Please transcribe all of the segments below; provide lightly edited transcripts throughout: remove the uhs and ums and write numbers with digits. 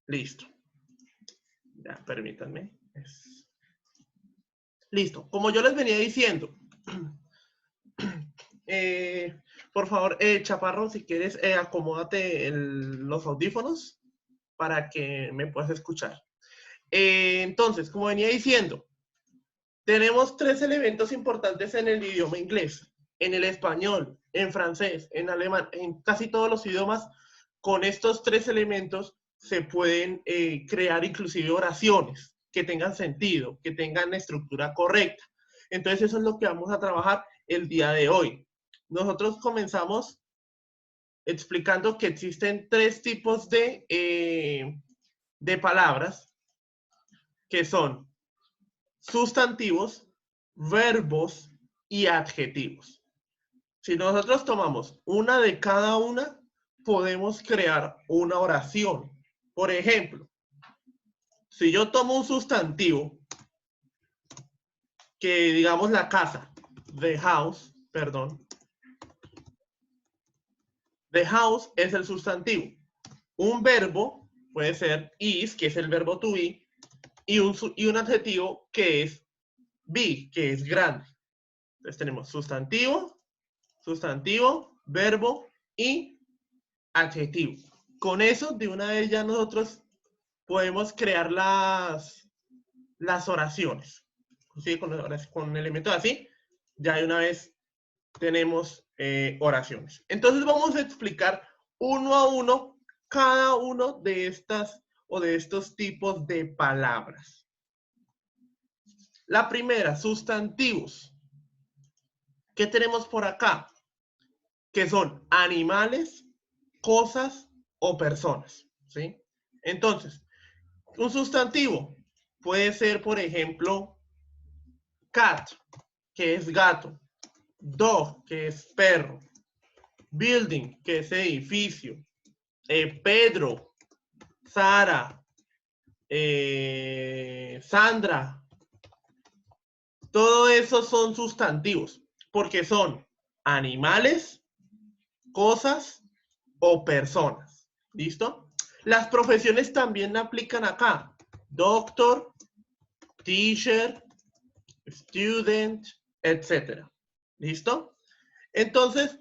Listo. Ya, permítanme. Listo. Como yo les venía diciendo, por favor, Chaparro, si quieres, acomódate los audífonos para que me puedas escuchar. Entonces, como venía diciendo, tenemos 3 elementos importantes en el idioma inglés, en el español, en francés, en alemán, en casi todos los idiomas. Con estos 3 elementos se pueden crear inclusive oraciones que tengan sentido, que tengan estructura correcta. Entonces eso es lo que vamos a trabajar el día de hoy. Nosotros comenzamos explicando que existen 3 tipos de palabras que son sustantivos, verbos y adjetivos. Si nosotros tomamos una de cada una, podemos crear una oración. Por ejemplo, si yo tomo un sustantivo, que digamos la casa, the house, perdón. The house es el sustantivo. Un verbo puede ser is, que es el verbo to be, y un adjetivo que es be, que es grande. Entonces tenemos sustantivo, verbo y adjetivo. Con eso, de una vez ya nosotros podemos crear las oraciones. ¿Sí? Con elementos así, ya de una vez tenemos oraciones. Entonces vamos a explicar uno a uno cada uno de estas o de estos tipos de palabras. La primera, sustantivos. ¿Qué tenemos por acá? Que son animales, cosas o personas, ¿sí? Entonces, un sustantivo puede ser, por ejemplo, cat, que es gato, dog, que es perro, building, que es edificio, Pedro, Sara, Sandra, todo eso son sustantivos, porque son animales, cosas o personas. ¿Listo? Las profesiones también aplican acá. Doctor, teacher, student, etc. ¿Listo? Entonces,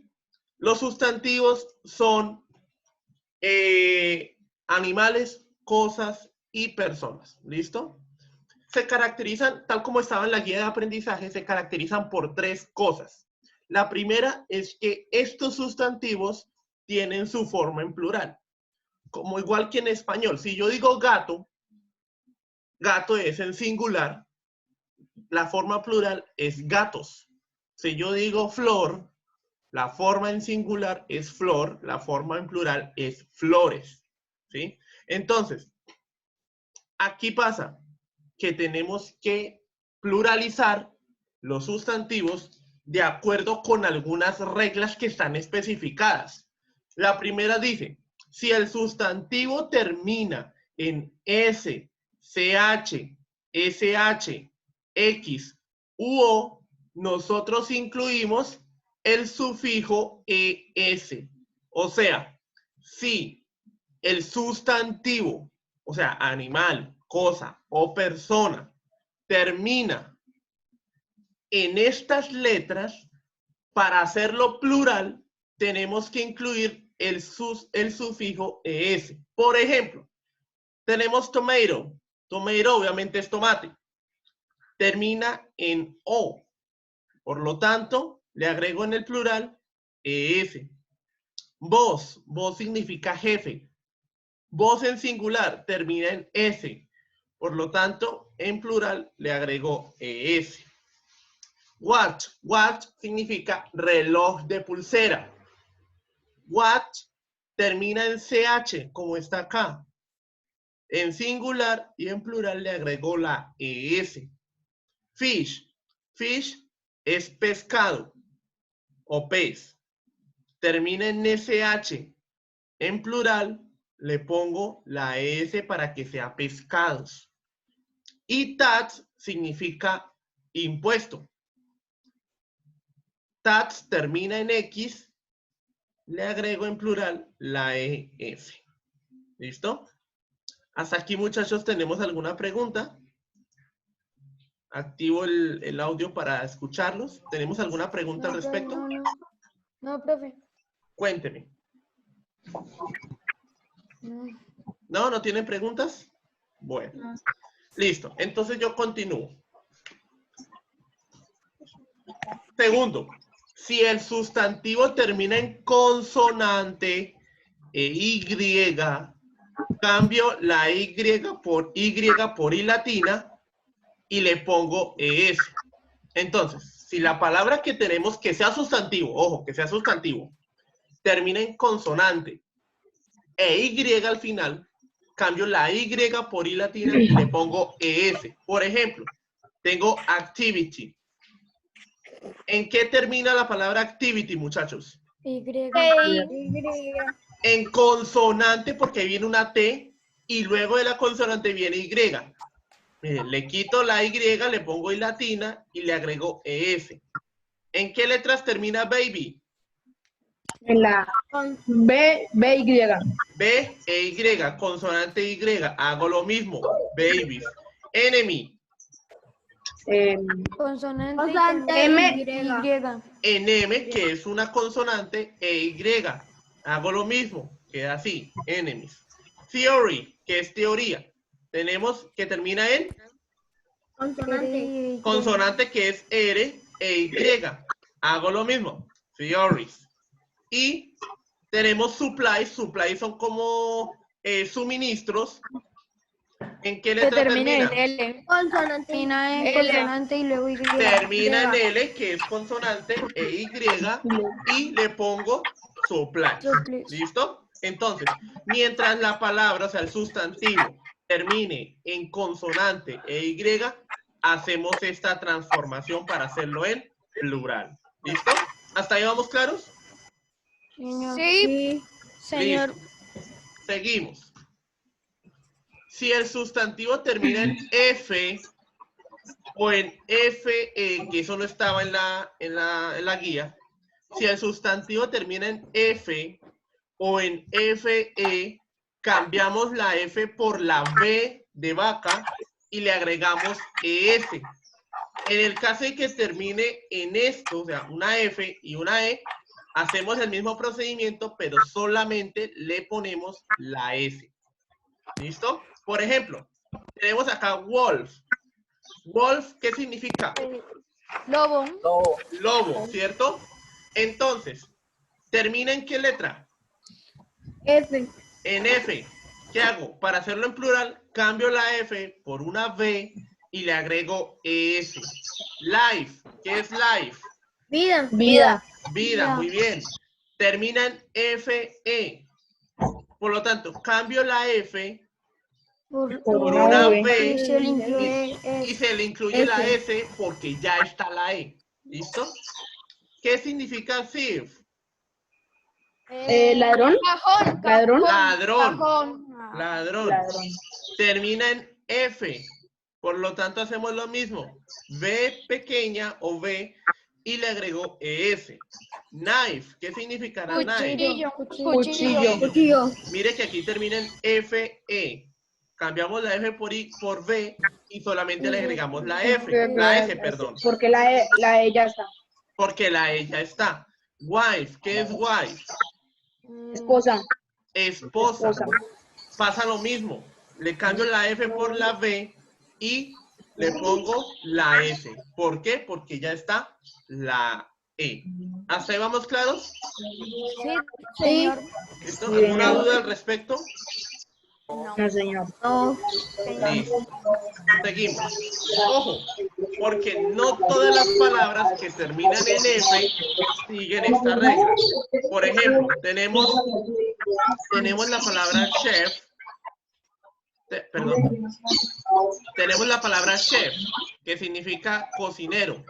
los sustantivos son animales, cosas y personas. ¿Listo? Se caracterizan, tal como estaba en la guía de aprendizaje, se caracterizan por 3 cosas. La primera es que estos sustantivos tienen su forma en plural. Como igual que en español, si yo digo gato, gato es en singular, la forma plural es gatos. Si yo digo flor, la forma en singular es flor, la forma en plural es flores. ¿Sí? Entonces, aquí pasa que tenemos que pluralizar los sustantivos de acuerdo con algunas reglas que están especificadas. La primera dice, si el sustantivo termina en S, CH, SH, X u O, nosotros incluimos el sufijo ES. O sea, si el sustantivo, o sea, animal, cosa o persona, termina en estas letras, para hacerlo plural, tenemos que incluir el sufijo ES. Por ejemplo, tenemos tomato. Tomato obviamente es tomate. Termina en O. Por lo tanto, le agrego en el plural ES. Boss. Boss significa jefe. Voz en singular termina en S. Por lo tanto, en plural le agrego ES. Watch. Watch significa reloj de pulsera. Watch termina en CH, como está acá. En singular y en plural le agrego la ES. Fish. Fish es pescado o pez. Termina en SH. En plural le pongo la ES para que sea pescados. Y tax significa impuesto. Tax termina en X, le agrego en plural la ES. ¿Listo? Hasta aquí, muchachos, ¿tenemos alguna pregunta? Activo el audio para escucharlos. ¿Tenemos alguna pregunta al respecto? No, profe. Cuénteme. No. ¿No tienen preguntas? Bueno. Listo. Entonces yo continúo. Segundo, si el sustantivo termina en consonante y, cambio la y por I latina y le pongo es. Entonces, si la palabra que tenemos que sea sustantivo, ojo, que sea sustantivo, termina en consonante e y al final, cambio la y por I latina y le pongo es. Por ejemplo, tengo activity. ¿En qué termina la palabra activity, muchachos? Y. En consonante, porque viene una T y luego de la consonante viene Y. Miren, le quito la Y, le pongo I latina y le agrego ES. ¿En qué letras termina baby? En la B, Y. B e Y, consonante Y. Hago lo mismo, babies. Enemy. Consonante M. En M, que es una consonante, e Y. Hago lo mismo, queda así, enemies. Theory, que es teoría. Tenemos que termina en consonante, que es R e Y. Hago lo mismo, theories. Y tenemos supplies. Supplies son como suministros. ¿En qué letra termina? En L. Termina en consonante y luego Y. Termina en L, que es consonante, e Y, y le pongo supplies. ¿Listo? Entonces, mientras la palabra, o sea, el sustantivo, termine en consonante e Y, hacemos esta transformación para hacerlo en plural. ¿Listo? ¿Hasta ahí vamos claros? Sí, señor. Listo. Seguimos. Si el sustantivo termina en F o en FE, que eso no estaba en la guía, si el sustantivo termina en F o en FE, cambiamos la F por la V de vaca y le agregamos ES. En el caso de que termine en esto, o sea, una F y una E, hacemos el mismo procedimiento, pero solamente le ponemos la S. ¿Listo? Por ejemplo, tenemos acá wolf. Wolf, ¿qué significa? Lobo. Lobo, ¿cierto? Entonces, ¿termina en qué letra? F. En F. ¿Qué hago? Para hacerlo en plural, cambio la F por una V y le agrego ES. Life. ¿Qué es life? Vida. Vida, muy bien. Termina en FE. Por lo tanto, cambio la F Por una V y se le incluye y se le incluye la S porque ya está la E. ¿Listo? ¿Qué significa thief? Ladrón. Ladrón. Ladrón. Termina en F. Por lo tanto, hacemos lo mismo. V pequeña o V y le agrego ES. Knife. ¿Qué significará knife? Cuchillo. Mire que aquí termina en FE. Cambiamos la F por I por V y solamente le agregamos la F. La S, perdón. Porque la E ya está. Porque la E ya está. Wife. ¿Qué es wife? Esposa. Esposa. Pasa lo mismo. Le cambio la F por la V y le pongo la S. ¿Por qué? Porque ya está la E. ¿Hasta ahí vamos claros? Sí, señor. ¿Listo? ¿Alguna duda al respecto? No, señor. Listo. Seguimos. Ojo, porque no todas las palabras que terminan en F siguen esta regla. Por ejemplo, tenemos la palabra chef. Tenemos la palabra chef, que significa cocinero.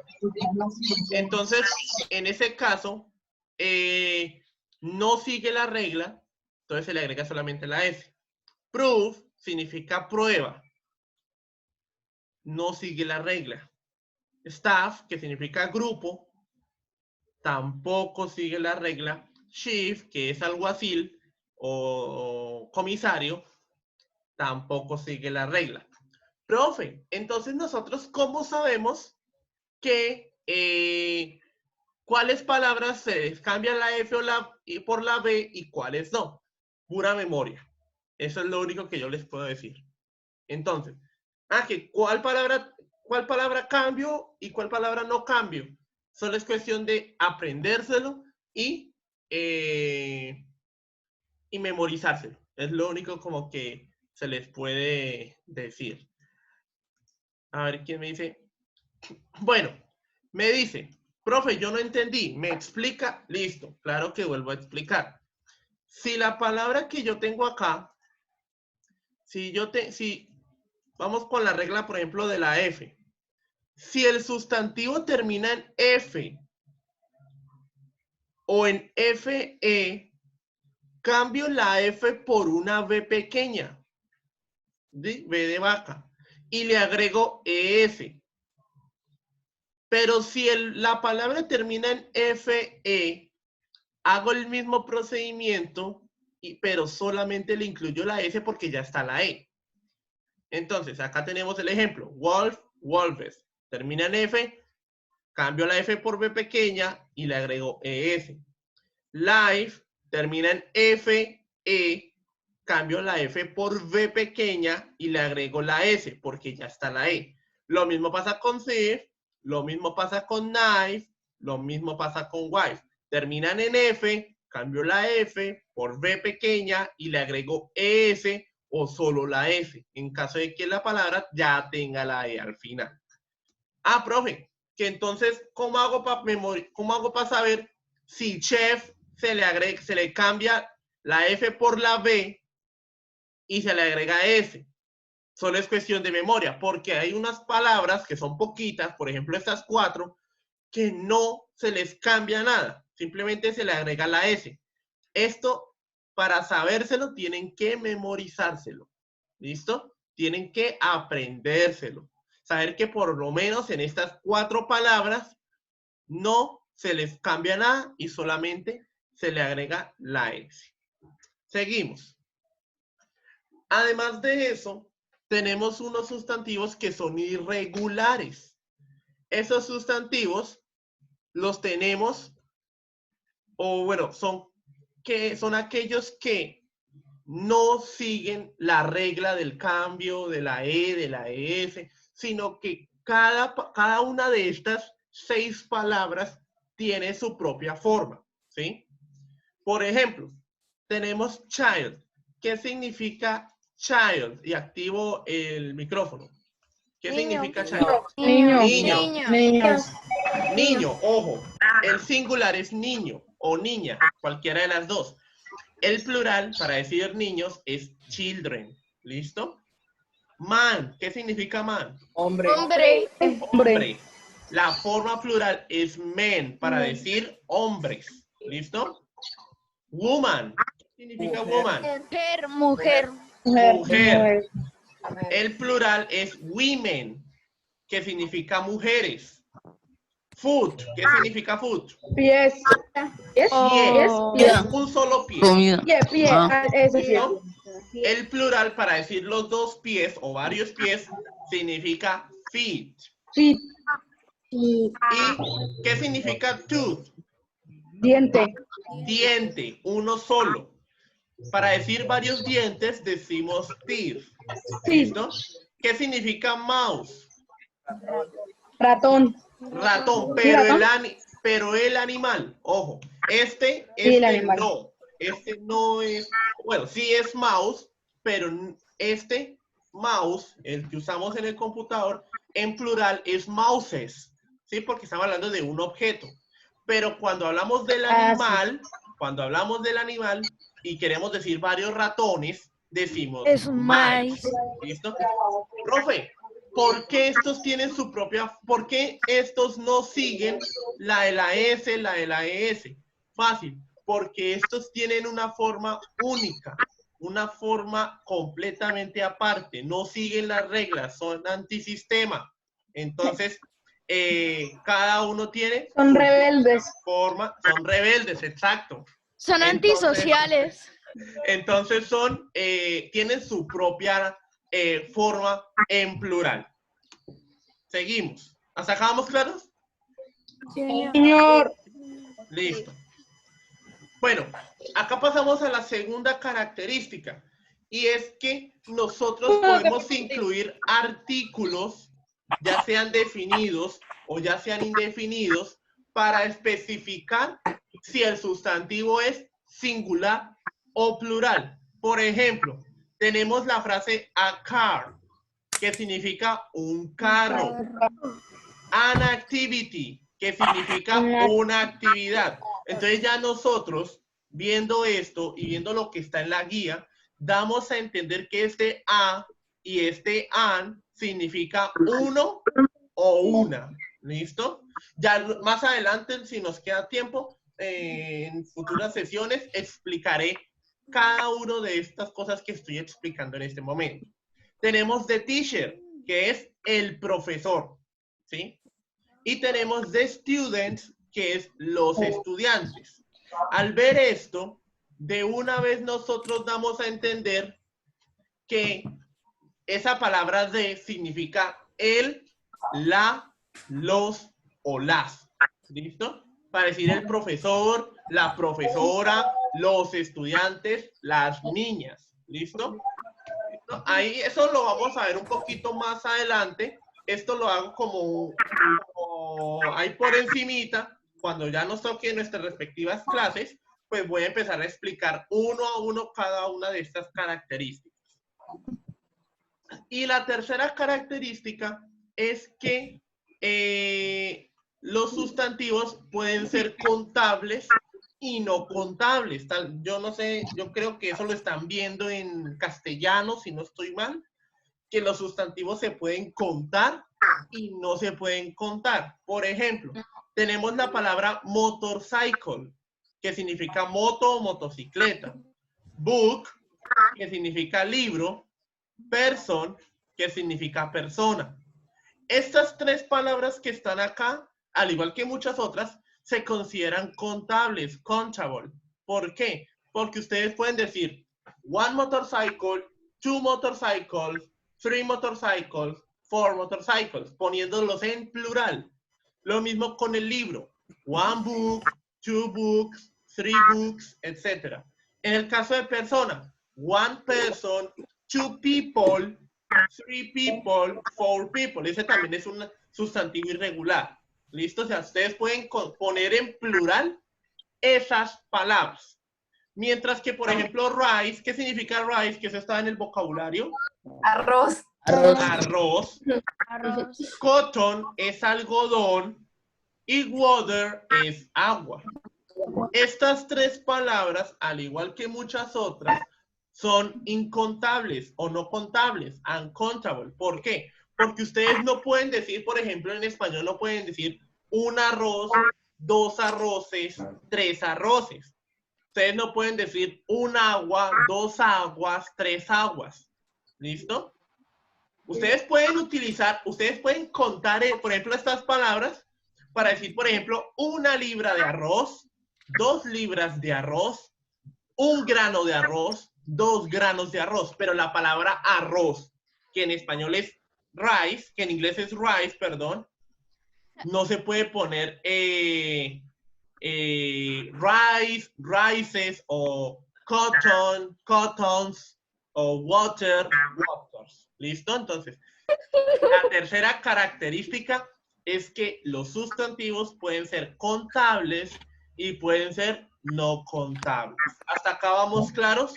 Entonces, en ese caso, no sigue la regla, entonces se le agrega solamente la S. Proof significa prueba. No sigue la regla. Staff, que significa grupo, tampoco sigue la regla. Chief, que es alguacil o comisario, tampoco sigue la regla. Profe, entonces nosotros, ¿cómo sabemos que cuáles palabras se les cambia la F o por la B y cuáles no? Pura memoria. Eso es lo único que yo les puedo decir. Entonces, que ¿cuál palabra cambio y cuál palabra no cambio? Solo es cuestión de aprendérselo y memorizárselo. Es lo único como que se les puede decir. A ver, ¿quién me dice? Bueno, me dice, profe, yo no entendí. ¿Me explica? Listo, claro que vuelvo a explicar. Si la palabra que yo tengo acá, si vamos con la regla, por ejemplo, de la F. Si el sustantivo termina en F o en FE, cambio la F por una B pequeña, ¿sí? B de vaca, y le agrego ES. Pero si la palabra termina en FE, hago el mismo procedimiento, pero solamente le incluyo la S porque ya está la E. Entonces, acá tenemos el ejemplo. Wolf, wolves. Termina en F, cambio la F por B pequeña y le agrego ES. Life termina en FE, cambio la F por V pequeña y le agrego la S porque ya está la E. Lo mismo pasa con Thief, lo mismo pasa con Knife, lo mismo pasa con Wife. Terminan en F, cambio la F por V pequeña y le agrego ES o solo la S, en caso de que la palabra ya tenga la E al final. Profe, que entonces, ¿cómo hago para saber si chef se le cambia la F por la B y se le agrega S? Solo es cuestión de memoria, porque hay unas palabras que son poquitas, por ejemplo estas 4, que no se les cambia nada, simplemente se le agrega la S. Esto, para sabérselo, tienen que memorizárselo, ¿listo? Tienen que aprendérselo. Saber que por lo menos en estas 4 palabras no se les cambia nada y solamente se le agrega la S. Seguimos. Además de eso, tenemos unos sustantivos que son irregulares. Esos sustantivos los tenemos, o bueno, son aquellos que no siguen la regla del cambio de la E, de la ES, sino que cada una de estas 6 palabras tiene su propia forma, ¿sí? Por ejemplo, tenemos child. ¿Qué significa child? Y activo el micrófono. ¿Qué significa child? Niño, ojo. El singular es niño o niña, cualquiera de las dos. El plural, para decir niños, es children. ¿Listo? Man, ¿qué significa man? Hombre. La forma plural es men, para decir hombres. ¿Listo? Woman, ¿qué significa woman? Mujer. Mujer. El plural es women, que significa mujeres. Foot, ¿qué significa foot? Pies. Pies. Un solo pie. Comida. ¿Listo? El plural para decir los 2 pies o varios pies significa feet. Feet. ¿Y qué significa tooth? Diente. Diente, uno solo. Para decir varios dientes decimos teeth. ¿Listo? ¿Qué significa mouse? Ratón. Ratón, pero el animal, ojo, este no es, bueno, sí es mouse, pero este mouse, el que usamos en el computador, en plural es mouses, ¿sí? Porque estamos hablando de un objeto. Pero cuando hablamos del animal, y queremos decir varios ratones, decimos Es mice. ¿Listo? Profe, ¿por qué estos tienen su propia, por qué estos no siguen la de la S, la de la ES? Fácil, porque estos tienen una forma única, una forma completamente aparte, no siguen las reglas, son antisistema. Entonces, cada uno tiene Son rebeldes. forma, son rebeldes, exacto. Son Entonces, antisociales. Entonces tienen su propia forma en plural. Seguimos. ¿Hasta acá vamos claros? Señor. Listo. Bueno, acá pasamos a la segunda característica. Y es que nosotros podemos incluir artículos, ya sean definidos o ya sean indefinidos, para especificar si el sustantivo es singular o plural. Por ejemplo, tenemos la frase a car, que significa un carro. An activity, que significa una actividad. Entonces ya nosotros, viendo esto y viendo lo que está en la guía, damos a entender que este a y este an significa uno o una. ¿Listo? Ya más adelante, si nos queda tiempo, en futuras sesiones explicaré cada una de estas cosas que estoy explicando en este momento. Tenemos the teacher, que es el profesor, ¿sí? Y tenemos the students, que es los estudiantes. Al ver esto, de una vez nosotros damos a entender que esa palabra de significa el, la, los o las. ¿Listo? Para decir el profesor, la profesora, los estudiantes, las niñas. ¿Listo? ¿Listo? Ahí eso lo vamos a ver un poquito más adelante. Esto lo hago como ahí por encimita. Cuando ya nos toque nuestras respectivas clases, pues voy a empezar a explicar uno a uno cada una de estas características. Y la tercera característica es que los sustantivos pueden ser contables y no contables. Yo no sé, yo creo que eso lo están viendo en castellano, si no estoy mal, que los sustantivos se pueden contar y no se pueden contar. Por ejemplo, tenemos la palabra motorcycle, que significa moto o motocicleta. Book, que significa libro. Person, que significa persona. Estas tres palabras que están acá, al igual que muchas otras, se consideran contables, countable. ¿Por qué? Porque ustedes pueden decir one motorcycle, two motorcycles, three motorcycles, four motorcycles, poniéndolos en plural. Lo mismo con el libro. One book, two books, three books, etc. En el caso de persona, one person, two people, three people, four people. Ese también es un sustantivo irregular. ¿Listo? O sea, ustedes pueden poner en plural esas palabras. Mientras que, por ejemplo, rice, ¿qué significa rice? Que eso está en el vocabulario. Arroz. Arroz. Arroz. Cotton es algodón y water es agua. Estas tres palabras, al igual que muchas otras, son incontables o no contables, uncountable. ¿Por qué? Porque ustedes no pueden decir, por ejemplo, en español no pueden decir un arroz, dos arroces, tres arroces. Ustedes no pueden decir un agua, dos aguas, tres aguas. ¿Listo? Ustedes pueden contar, por ejemplo, estas palabras para decir, por ejemplo, una libra de arroz, 2 libras de arroz, 1 grano de arroz, 2 granos de arroz, pero la palabra arroz, que en español es rice, que en inglés es rice, perdón, no se puede poner rice, rices, o cotton, cottons, o water, waters. ¿Listo? Entonces, la tercera característica es que los sustantivos pueden ser contables y pueden ser no contables. ¿Hasta acá vamos claros?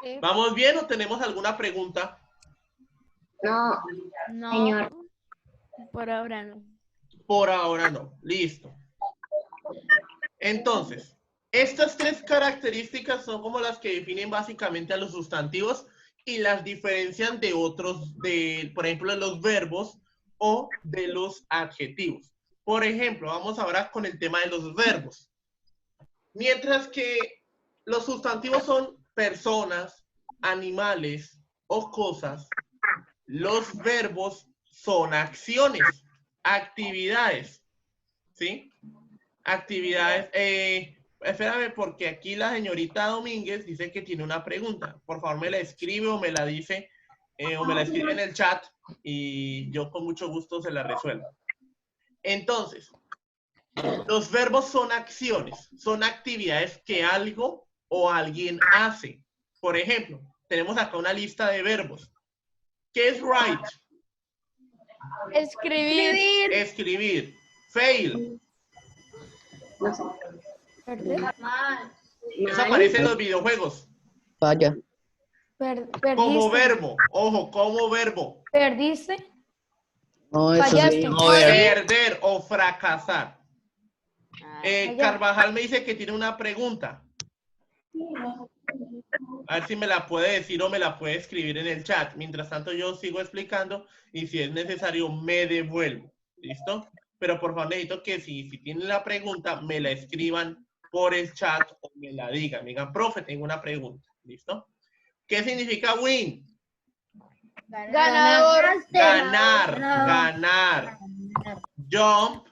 Sí. ¿Vamos bien o tenemos alguna pregunta? No, No, señor. por ahora no. Por ahora no. Listo. Entonces, estas tres características son como las que definen básicamente a los sustantivos y las diferencian de otros, por ejemplo, de los verbos o de los adjetivos. Por ejemplo, vamos ahora con el tema de los verbos. Mientras que los sustantivos son personas, animales o cosas, los verbos son acciones, actividades, ¿sí? Actividades, Espérame, porque aquí la señorita Domínguez dice que tiene una pregunta. Por favor, me la escribe o me la dice, o me la escribe en el chat y yo con mucho gusto se la resuelvo. Entonces, los verbos son acciones, son actividades que algo o alguien hace. Por ejemplo, tenemos acá una lista de verbos. ¿Qué es write? Escribir. Escribir. Fail. No sé. Perder. Eso aparece en los videojuegos. Vaya. Como Perdiste. verbo. Ojo, como verbo. Perdiste. No, eso Fallaste. sí. Joder. Perder o fracasar. Fallaste. Carvajal me dice que tiene una pregunta. A ver si me la puede decir o me la puede escribir en el chat. Mientras tanto, yo sigo explicando y si es necesario, me devuelvo. ¿Listo? Pero por favor, necesito que si tienen la pregunta, me la escriban por el chat o me la digan. Me digan, profe, tengo una pregunta. ¿Listo? ¿Qué significa win? Ganador. Ganar. Jump.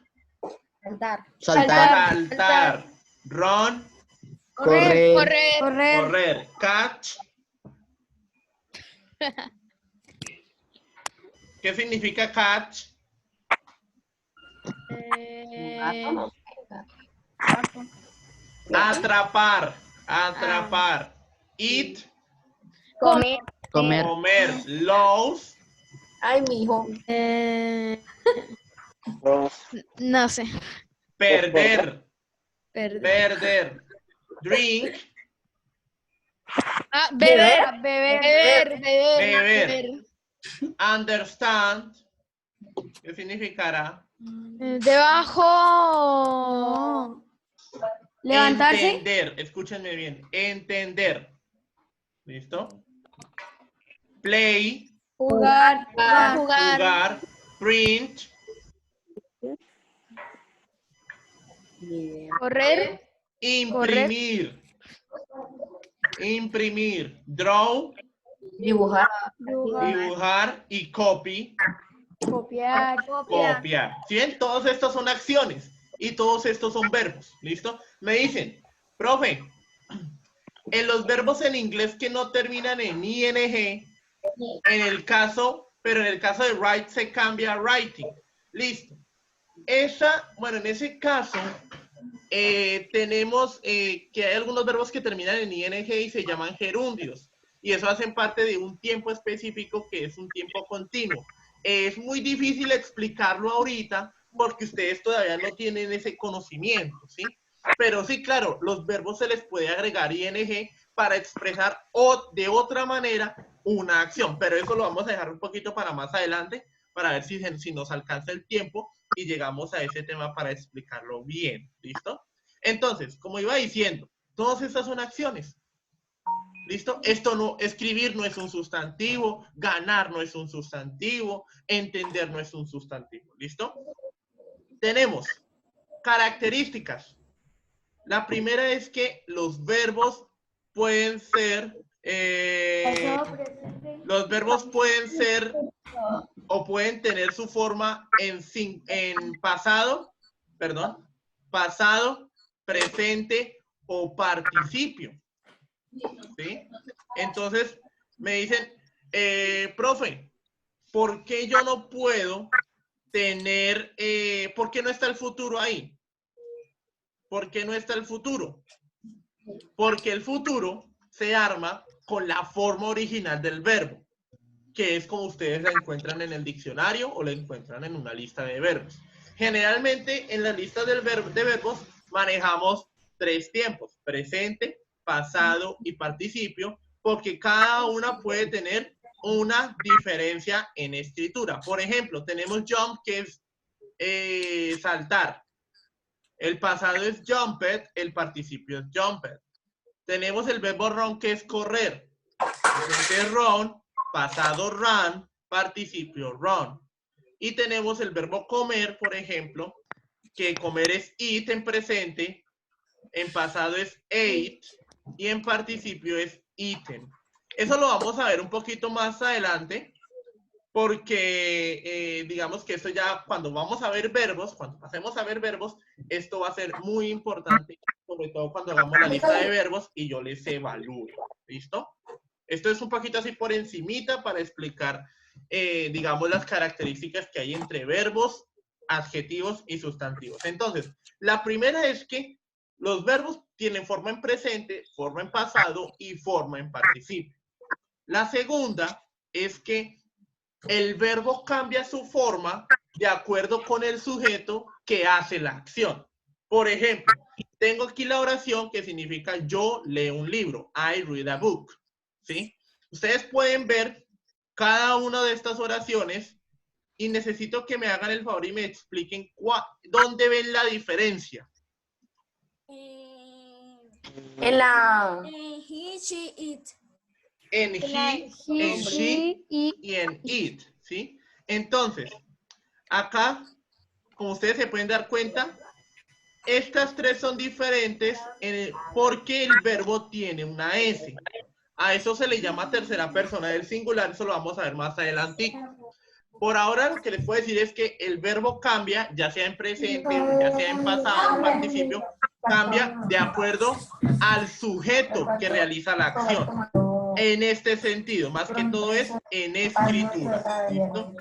Saltar. Saltar. Run. Correr. Correr. Catch. ¿Qué significa catch? Atrapar. Eat. Comer. Lose. Ay, mijo. No sé. Perder. Perder. Drink. Beber. Understand. ¿Qué significará? Debajo. Levantarse. Entender. Escúchenme bien. Entender. ¿Listo? Play. Jugar. Print. Correr. Imprimir. Draw. Dibujar. Y copy. Copiar. ¿Sí ven? Todos estos son acciones y todos estos son verbos. ¿Listo? Me dicen, profe, en los verbos en inglés que no terminan en ing, en el caso de write se cambia a writing. Listo. En ese caso, tenemos que hay algunos verbos que terminan en ing y se llaman gerundios. Y eso hacen parte de un tiempo específico que es un tiempo continuo. Es muy difícil explicarlo ahorita porque ustedes todavía no tienen ese conocimiento, ¿sí? Pero sí, claro, los verbos se les puede agregar ing para expresar de otra manera una acción. Pero eso lo vamos a dejar un poquito para más adelante para ver si nos alcanza el tiempo y llegamos a ese tema para explicarlo bien. ¿Listo? Entonces, como iba diciendo, todas estas son acciones. ¿Listo? Escribir no es un sustantivo, ganar no es un sustantivo, entender no es un sustantivo. ¿Listo? Tenemos características. La primera es que los verbos pueden ser, o pueden tener su forma en pasado, presente o participio. ¿Sí? Entonces, me dicen, profe, ¿por qué yo no puedo tener, por qué no está el futuro ahí? ¿Por qué no está el futuro? Porque el futuro se arma con la forma original del verbo, que es como ustedes la encuentran en el diccionario o la encuentran en una lista de verbos. Generalmente, en las listas de verbos manejamos 3 tiempos, presente, pasado y participio, porque cada una puede tener una diferencia en escritura. Por ejemplo, tenemos jump, que es saltar. El pasado es jumped, el participio es jumped. Tenemos el verbo run, que es correr. Presente es run, pasado run, participio run. Y tenemos el verbo comer, por ejemplo, que comer es eat en presente, en pasado es ate y en participio es eaten. Eso lo vamos a ver un poquito más adelante porque digamos que esto ya cuando vamos a ver verbos, cuando pasemos a ver verbos, esto va a ser muy importante sobre todo cuando hagamos la lista de verbos y yo les evalúe. ¿Listo? Esto es un poquito así por encimita para explicar, digamos, las características que hay entre verbos, adjetivos y sustantivos. Entonces, la primera es que los verbos tienen forma en presente, forma en pasado y forma en participio. La segunda es que el verbo cambia su forma de acuerdo con el sujeto que hace la acción. Por ejemplo, tengo aquí la oración que significa yo leo un libro. I read a book. ¿Sí? Ustedes pueden ver cada una de estas oraciones y necesito que me hagan el favor y me expliquen dónde ven la diferencia. En la... He, she, it. En he, en she y en it. ¿Sí? Entonces, acá, como ustedes se pueden dar cuenta, estas tres son diferentes porque el verbo tiene una S. A eso se le llama tercera persona del singular, eso lo vamos a ver más adelante. Por ahora lo que les puedo decir es que el verbo cambia, ya sea en presente, ya sea en pasado, en participio, cambia de acuerdo al sujeto que realiza la acción. En este sentido, más que todo es en escritura. ¿Listo?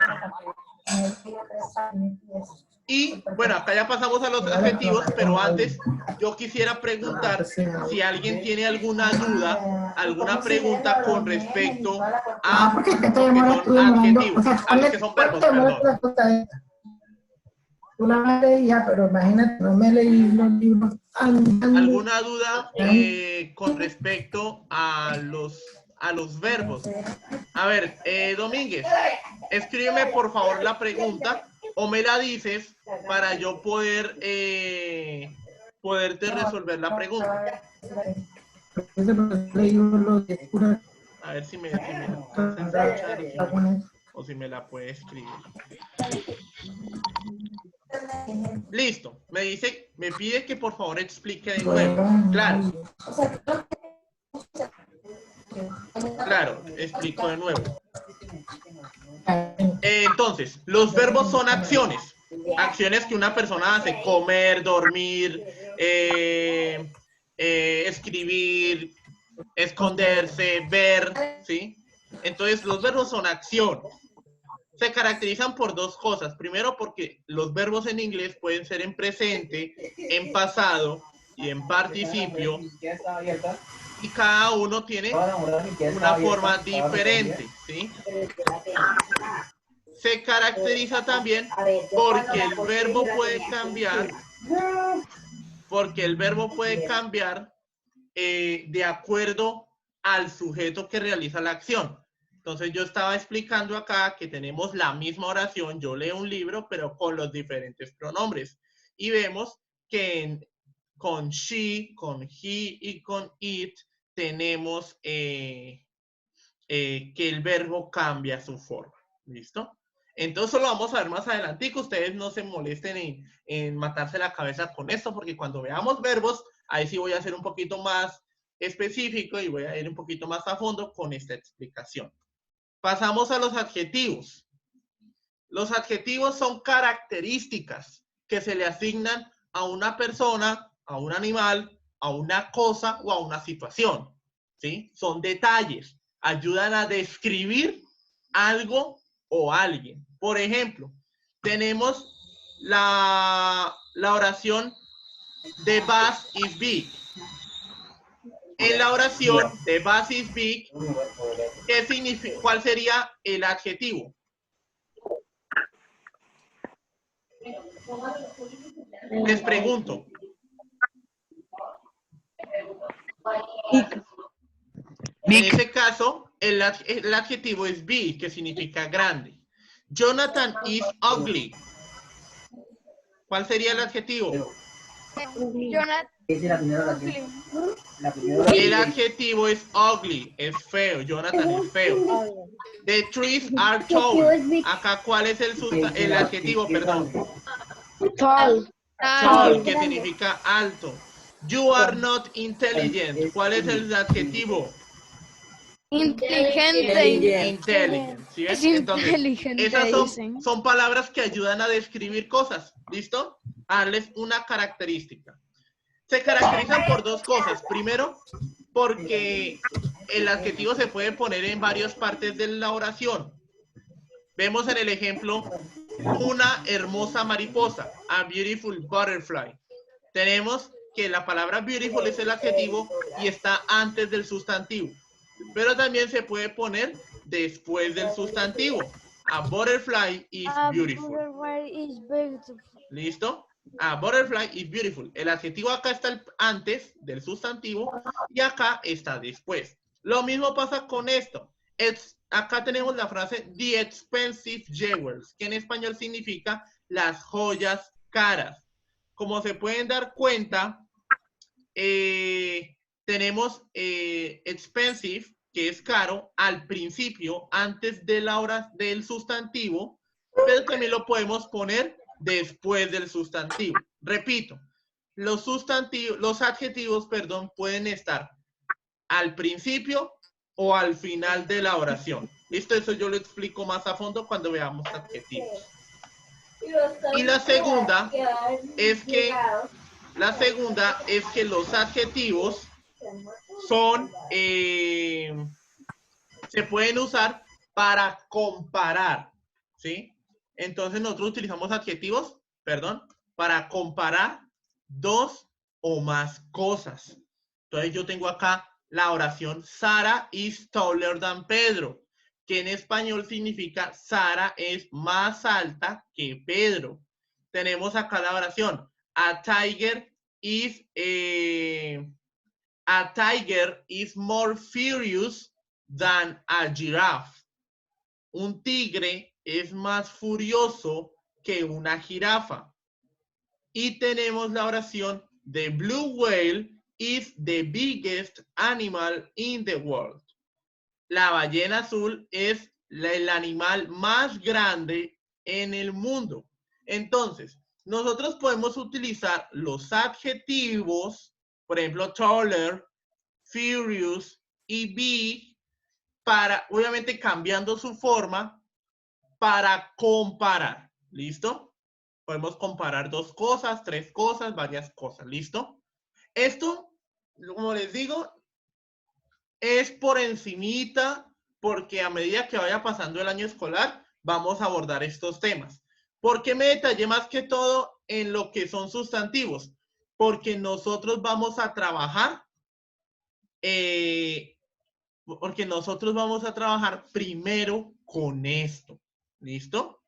Y bueno, acá ya pasamos a los adjetivos, pero antes yo quisiera preguntar si alguien tiene alguna duda, alguna pregunta con respecto a lo que son adjetivos, a los que son verbos, perdón. Tú la leías, pero imagínate, no me leí los libros. ¿Alguna duda con respecto a los verbos? A ver, Domínguez, escríbeme por favor la pregunta o me la dices para yo poderte resolver la pregunta. A ver si me o si me la puede escribir. Listo. Me pide que por favor explique de nuevo. Claro. Claro, explico de nuevo. Entonces, los verbos son acciones. Acciones que una persona hace: comer, dormir, escribir, esconderse, ver, ¿sí? Entonces, los verbos son acciones. Se caracterizan por dos cosas. Primero, porque los verbos en inglés pueden ser en presente, en pasado y en participio. Y cada uno tiene una forma diferente, ¿sí? Se caracteriza también porque el verbo puede cambiar, de acuerdo al sujeto que realiza la acción. Entonces yo estaba explicando acá que tenemos la misma oración, yo leo un libro, pero con los diferentes pronombres. Y vemos que con she, con he y con it tenemos que el verbo cambia su forma. ¿Listo? Entonces eso lo vamos a ver más adelante, que ustedes no se molesten en matarse la cabeza con esto, porque cuando veamos verbos, ahí sí voy a ser un poquito más específico y voy a ir un poquito más a fondo con esta explicación. Pasamos a los adjetivos. Los adjetivos son características que se le asignan a una persona, a un animal, a una cosa o a una situación. ¿Sí? Son detalles. Ayudan a describir algo o alguien. Por ejemplo, tenemos la oración the bus is big. En la oración the bus is big, ¿qué significa? ¿Cuál sería el adjetivo? Les pregunto. En ese caso, el adjetivo es big, que significa grande. Jonathan is ugly. ¿Cuál sería el adjetivo? Jonathan. El adjetivo es ugly, es feo. Jonathan es feo. The trees are tall. Acá, ¿cuál es el adjetivo? Perdón. Tall. Tall, que significa alto. You are not intelligent. ¿Cuál es el adjetivo? Inteligente. Intelligent. ¿Sí ves? Es Entonces, inteligente, esas dicen. son palabras que ayudan a describir cosas. ¿Listo? A darles una característica. Se caracterizan por dos cosas. Primero, porque el adjetivo se puede poner en varias partes de la oración. Vemos en el ejemplo, una hermosa mariposa, a beautiful butterfly. Tenemos que la palabra beautiful es el adjetivo y está antes del sustantivo. Pero también se puede poner después del sustantivo. A butterfly is beautiful. ¿Listo? A butterfly is beautiful. El adjetivo acá está antes del sustantivo y acá está después. Lo mismo pasa con esto. Acá tenemos la frase the expensive jewels, que en español significa las joyas caras. Como se pueden dar cuenta, tenemos expensive, que es caro, al principio, antes de la hora del sustantivo, pero también lo podemos poner después del sustantivo. Repito, los adjetivos, perdón, pueden estar al principio o al final de la oración. ¿Listo? Eso yo lo explico más a fondo cuando veamos adjetivos. Y la segunda es que los adjetivos son, se pueden usar para comparar, ¿sí? Entonces nosotros utilizamos adjetivos, para comparar dos o más cosas. Entonces yo tengo acá la oración Sara is taller than Pedro, que en español significa Sara es más alta que Pedro. Tenemos acá la oración a tiger is more furious than a giraffe. Un tigre es más furioso que una jirafa. Y tenemos la oración the blue whale is the biggest animal in the world. La ballena azul es el animal más grande en el mundo. Entonces, nosotros podemos utilizar los adjetivos, por ejemplo, taller, furious y big, para, obviamente, cambiando su forma, para comparar. ¿Listo? Podemos comparar dos cosas, tres cosas, varias cosas. ¿Listo? Esto, como les digo, es por encimita, porque a medida que vaya pasando el año escolar, vamos a abordar estos temas. ¿Por qué me detallé más que todo en lo que son sustantivos? Porque nosotros vamos a trabajar, primero con esto. ¿Listo?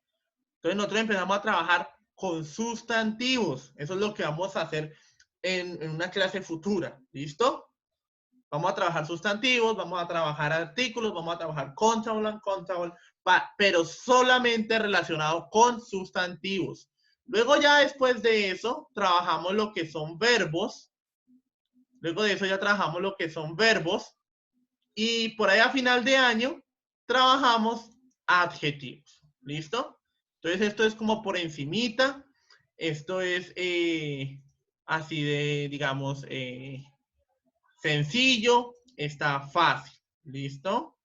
Entonces nosotros empezamos a trabajar con sustantivos. Eso es lo que vamos a hacer en una clase futura. ¿Listo? Vamos a trabajar sustantivos, vamos a trabajar artículos, vamos a trabajar countable, pero solamente relacionado con sustantivos. Luego ya después de eso, trabajamos lo que son verbos. Y por ahí a final de año, trabajamos adjetivos. ¿Listo? Entonces esto es como por encimita. Esto es así de, digamos, sencillo, está fácil. ¿Listo?